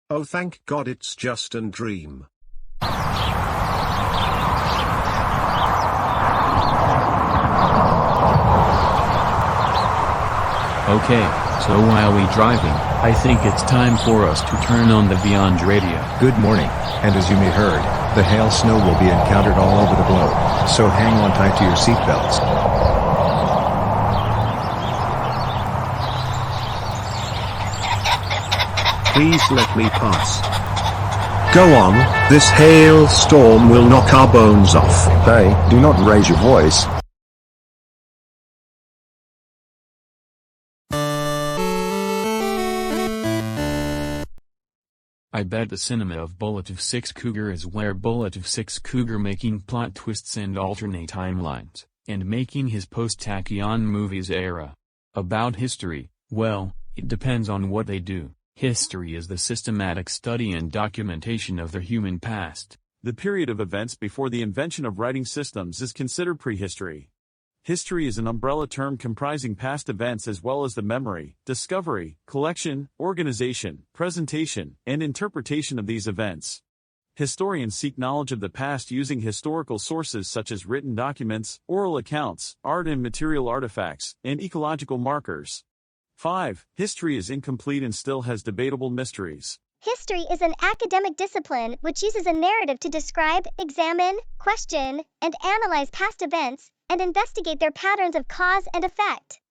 Oh, thank God it's just a dream. Okay, so while we driving, I think it's time for us to turn on the Beyond Radio. Good morning, and as you may heard, the hail snow will be encountered all over the globe, so hang on tight to your seatbelts. Please let me pass. Go on, this hailstorm will knock our bones off. Hey, do not raise your voice. I bet the cinema of bullitv6cougar is where bullitv6cougar making plot twists and alternate timelines, and making his post-Tachyon movies era. About history, well, it depends on what they do. History is the systematic study and documentation of the human past. The period of events before the invention of writing systems is considered prehistory. History is an umbrella term comprising past events as well as the memory, discovery, collection, organization, presentation, and interpretation of these events. Historians seek knowledge of the past using historical sources such as written documents, oral accounts, art and material artifacts, and ecological markers. 5. History is incomplete and still has debatable mysteries. History is an academic discipline which uses a narrative to describe, examine, question, and analyze past events, and investigate their patterns of cause and effect.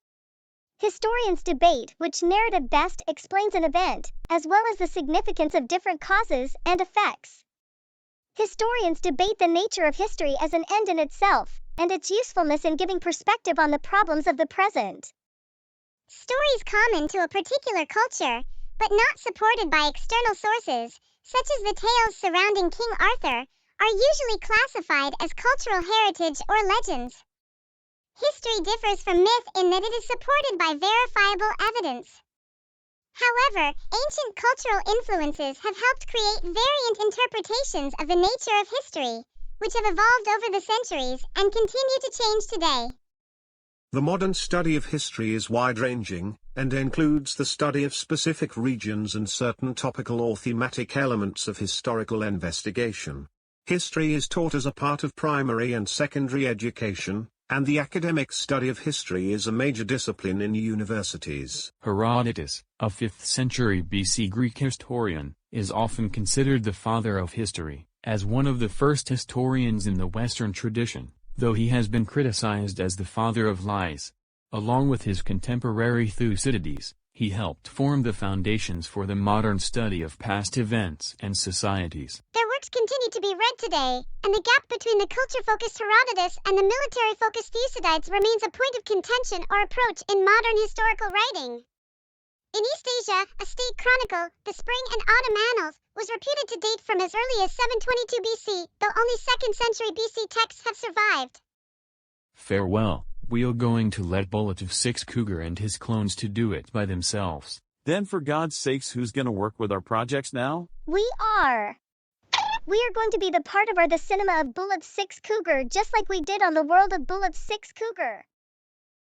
Historians debate which narrative best explains an event, as well as the significance of different causes and effects. Historians debate the nature of history as an end in itself, and its usefulness in giving perspective on the problems of the present. Stories common to a particular culture, but not supported by external sources, such as the tales surrounding King Arthur, are usually classified as cultural heritage or legends. History differs from myth in that it is supported by verifiable evidence. However, ancient cultural influences have helped create variant interpretations of the nature of history, which have evolved over the centuries and continue to change today. The modern study of history is wide-ranging, and includes the study of specific regions and certain topical or thematic elements of historical investigation. History is taught as a part of primary and secondary education, and the academic study of history is a major discipline in universities. Herodotus, a 5th century BC Greek historian, is often considered the father of history, as one of the first historians in the Western tradition, though he has been criticized as the father of lies. Along with his contemporary Thucydides, he helped form the foundations for the modern study of past events and societies. Their works continue to be read today, and the gap between the culture-focused Herodotus and the military-focused Thucydides remains a point of contention or approach in modern historical writing. In East Asia, a state chronicle, the Spring and Autumn Annals, was reputed to date from as early as 722 BC, though only 2nd century BC texts have survived. Farewell, we're going to let bullitv6cougar and his clones to do it by themselves. Then for God's sakes, who's gonna work with our projects now? We are going to be the part of the cinema of bullitv6cougar, just like we did on the world of bullitv6cougar.